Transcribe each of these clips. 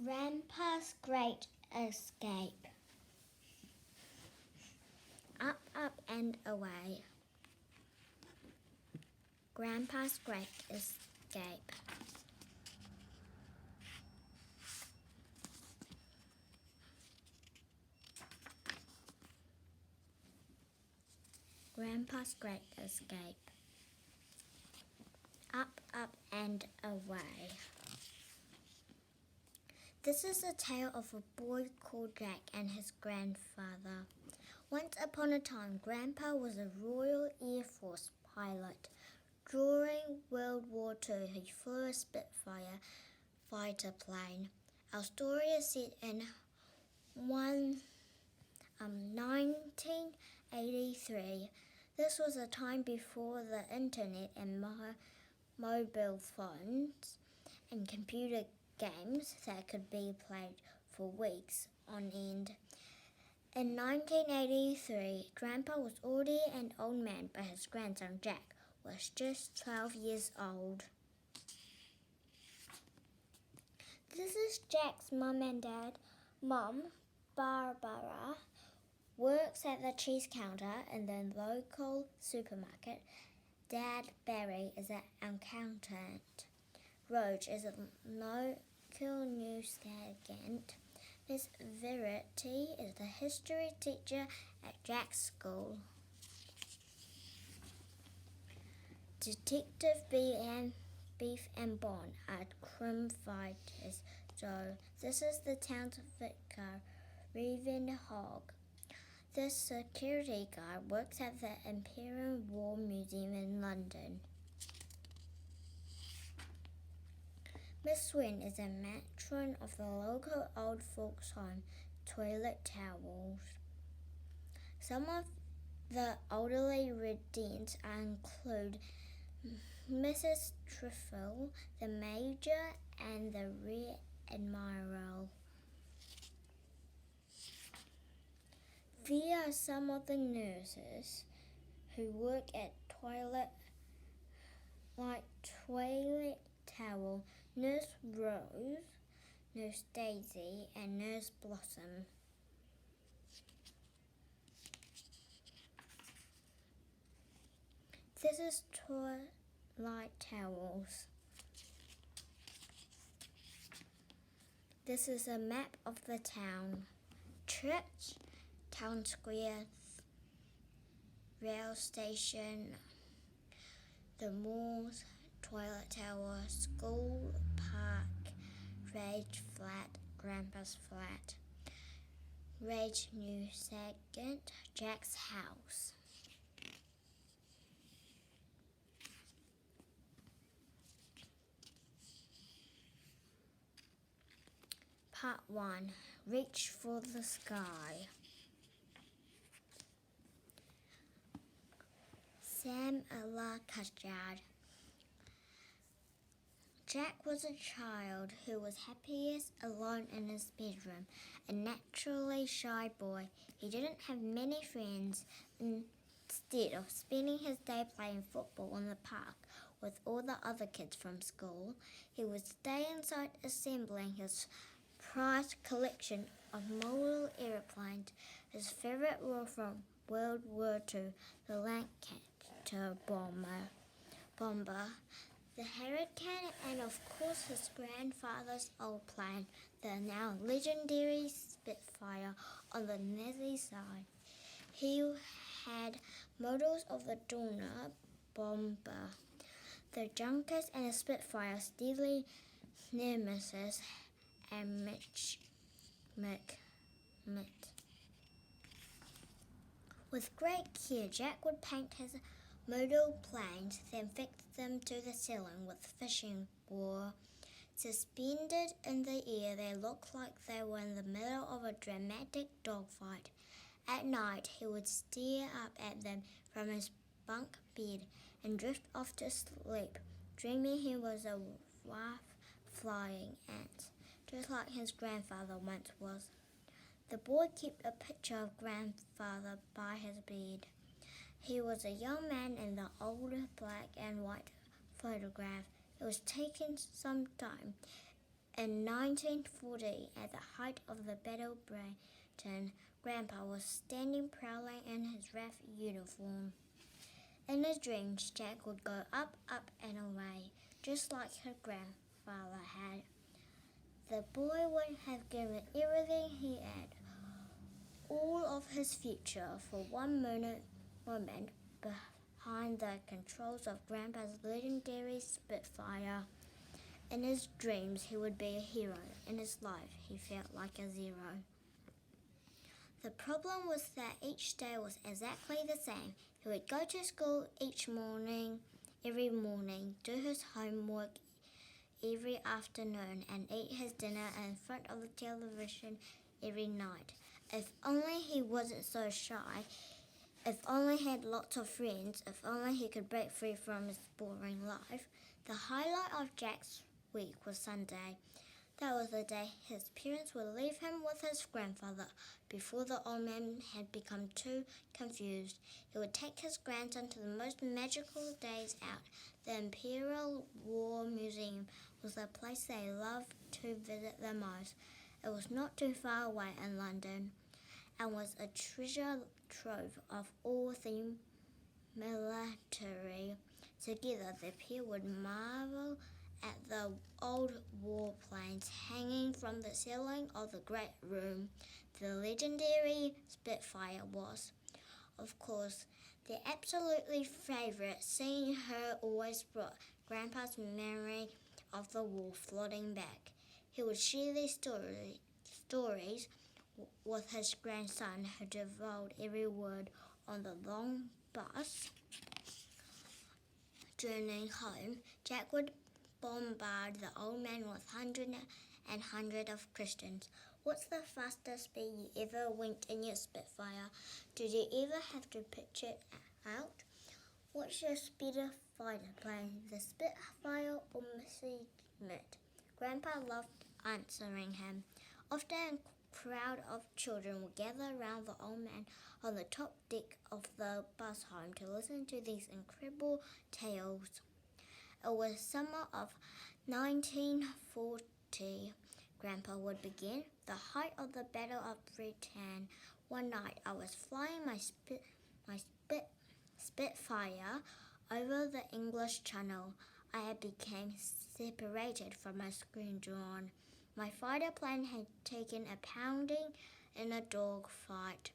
Grandpa's Great Escape. Up, up, and away. Grandpa's Great Escape. Grandpa's Great Escape. Up, up, and away. This is a tale of a boy called Jack and his grandfather. Once upon a time, Grandpa was a Royal Air Force pilot. During World War II, he flew a Spitfire fighter plane. Our story is set in 1983. This was a time before the internet and mobile phones and computer games that could be played for weeks on end. In 1983, Grandpa was already an old man, but his grandson Jack was just 12 years old. This is Jack's mum and dad. Mum, Barbara, works at the cheese counter in the local supermarket. Dad, Barry, is an accountant. Roach is a local news agent. Miss Verity is the history teacher at Jack's school. Detective Beef and Bond are crime fighters. So this is the town's vicar, Reverend Hogg. This security guard works at the Imperial War Museum in London. Miss Swin is a matron of the local old folks' home, Toilet Towels. Some of the elderly residents include Mrs. Trifle, the Major, and the Rear Admiral. There are some of the nurses who work at Toilet Towel, Nurse Rose, Nurse Daisy, and Nurse Blossom. This is Toilet Towels. This is a map of the town. Church, town square, rail station, the malls, Toilet Tower, school, park, Rage Flat, Grandpa's flat, Rage News Agent, Jack's house. Part 1. Reach for the sky. Sam Allah Kajad. Jack was a child who was happiest alone in his bedroom, a naturally shy boy. He didn't have many friends. Instead of spending his day playing football in the park with all the other kids from school, he would stay inside assembling his prized collection of model airplanes. His favorite were from World War II, the Lancaster bomber, the Hurricane, and of course his grandfather's old plane, the now legendary Spitfire on the Nazi side. He had models of the Donner bomber, the Junkers, and the Spitfire's deadly nemesis, and Mitch. With great care, Jack would paint his model planes, then fix them to the ceiling with fishing wire. Suspended in the air, they looked like they were in the middle of a dramatic dogfight. At night, he would stare up at them from his bunk bed and drift off to sleep, dreaming he was a wife flying ants, just like his grandfather once was. The boy kept a picture of grandfather by his bed. He was a young man in the old black and white photograph. It was taken some time. In 1940, at the height of the Battle of Britain, Grandpa was standing proudly in his RAF uniform. In his dreams, Jack would go up, up and away, just like her grandfather had. The boy would have given everything he had, all of his future, for one moment behind the controls of Grandpa's legendary Spitfire. In his dreams, he would be a hero. In his life, he felt like a zero. The problem was that each day was exactly the same. He would go to school every morning, do his homework every afternoon, and eat his dinner in front of the television every night. If only he wasn't so shy, if only he had lots of friends, if only he could break free from his boring life. The highlight of Jack's week was Sunday. That was the day his parents would leave him with his grandfather. Before the old man had become too confused, he would take his grandson to the most magical days out. The Imperial War Museum was the place they loved to visit the most. It was not too far away in London and was a treasure trove of all things military. Together, the pair would marvel at the old warplanes hanging from the ceiling of the great room. The legendary Spitfire was, of course, their absolutely favourite. Seeing her always brought Grandpa's memory of the war floating back. He would share these stories with his grandson, who devoured every word. On the long bus journey home, Jack would bombard the old man with hundreds of questions. What's the fastest speed you ever went in your Spitfire? Did you ever have to pitch it out? What's your speeder fighter plane, the Spitfire or Messerschmitt? Grandpa loved answering him. Often a crowd of children would gather around the old man on the top deck of the bus home to listen to these incredible tales. It was summer of 1940. Grandpa would begin. The height of the Battle of Britain. One night, I was flying my Spitfire over the English Channel. I had become separated from my squadron. My fighter plane had taken a pounding in a dogfight.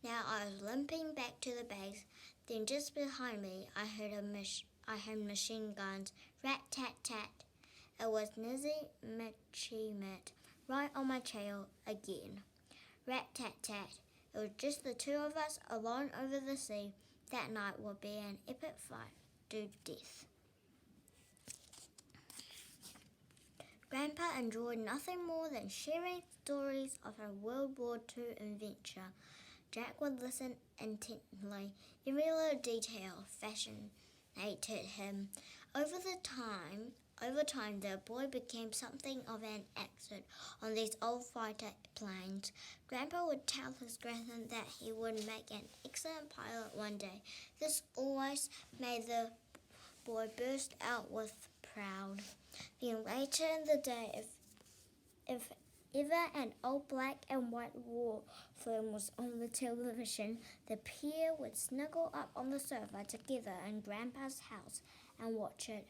Now I was limping back to the base. Then just behind me, I heard machine guns. Rat-tat-tat. It was Nizzy Messerschmitt, right on my tail again. Rat-tat-tat. It was just the two of us alone over the sea. That night would be an epic fight to death. Grandpa enjoyed nothing more than sharing stories of her World War II adventure. Jack would listen intently. Every little detail fascinated him. Over time, the boy became something of an expert on these old fighter planes. Grandpa would tell his grandson that he would make an excellent pilot one day. This always made the boy burst out with pride. Then later in the day, if ever an old black and white war film was on the television, the pair would snuggle up on the sofa together in Grandpa's house and watch it.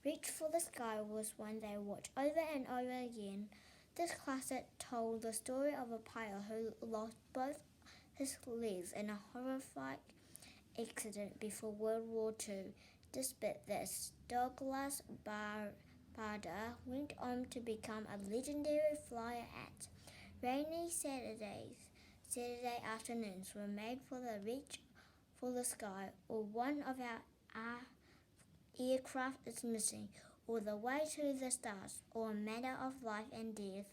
Reach for the Sky was one they watched over and over again. This classic told the story of a pilot who lost both his legs in a horrific accident before World War II. Despite this, Douglas Bader went on to become a legendary flyer at rainy Saturday afternoons were made for the Reach for the Sky, or one of our aircraft is missing, or the way to the stars, or a matter of life and death.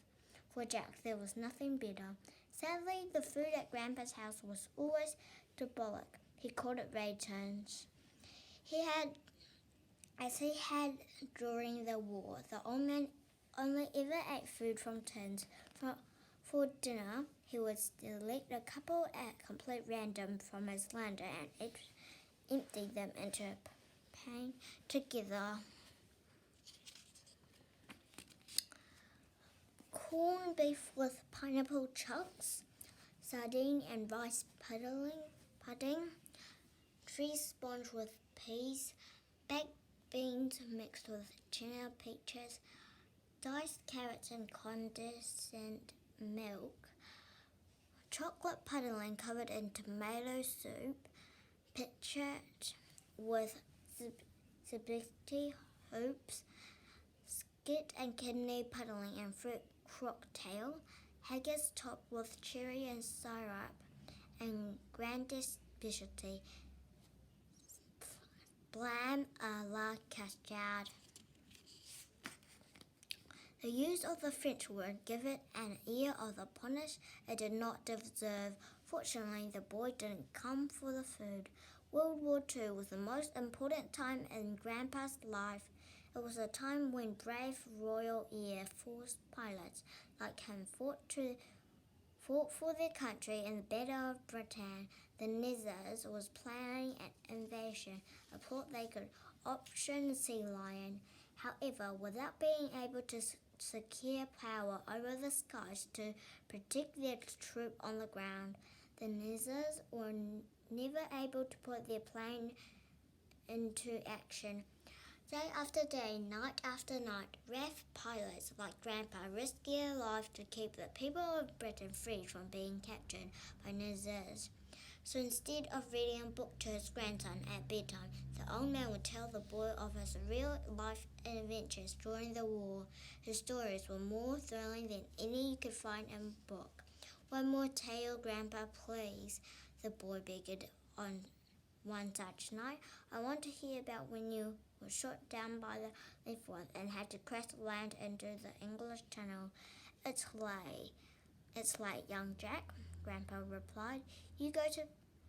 For Jack, there was nothing better. Sadly, the food at Grandpa's house was always diabolic. He called it rations. As he had during the war, the old man only ever ate food from tins. For dinner, he would select a couple at complete random from his larder and empty them into a pan together. corned beef with pineapple chunks, sardine and rice pudding, tree sponge with peas, baked beans mixed with cheddar peaches, diced carrots and condensed milk, chocolate pudding covered in tomato soup, pictured with spaghetti hoops, skit and kidney pudding and fruit cocktail, haggis topped with cherry and syrup, and grandest specialty, Blam à la cascade. The use of the French word gave it an air of the punish it did not deserve. Fortunately, the boy didn't come for the food. World War II was the most important time in Grandpa's life. It was a time when brave Royal Air Force pilots like him fought for their country in the Battle of Britain. The Nizzers was planning an invasion, a plot they could option Sea Lion. However, without being able to secure power over the skies to protect their troop on the ground, the Nizzers were never able to put their plan into action. Day after day, night after night, RAF pilots like Grandpa risked their life to keep the people of Britain free from being captured by Nizzers. So instead of reading a book to his grandson at bedtime, the old man would tell the boy of his real-life adventures during the war. His stories were more thrilling than any you could find in a book. "One more tale, Grandpa, please," the boy begged on one such night. "I want to hear about when you were shot down by the Luftwaffe and had to crash land into the English Channel." It's late, young Jack," Grandpa replied. "You go to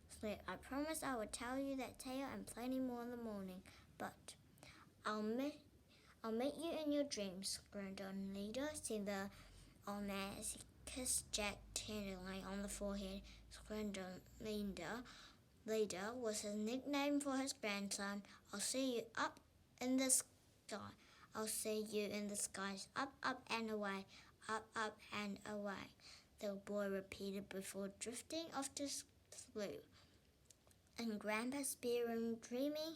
sleep. I promised I would tell you that tale and plenty more in the morning, but I'll meet you in your dreams, Scrindon-Leader," said the old man as he kissed Jack tenderly on the forehead. Scrindon-Leader was his nickname for his grandson. I'll see you in the skies, up and away, up and away," the boy repeated before drifting off to sleep. In Grandpa's spare room, dreaming,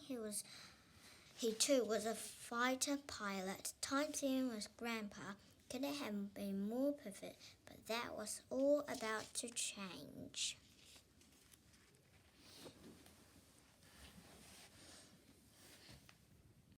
he too was a fighter pilot. Time sharing with Grandpa couldn't have been more perfect, but that was all about to change.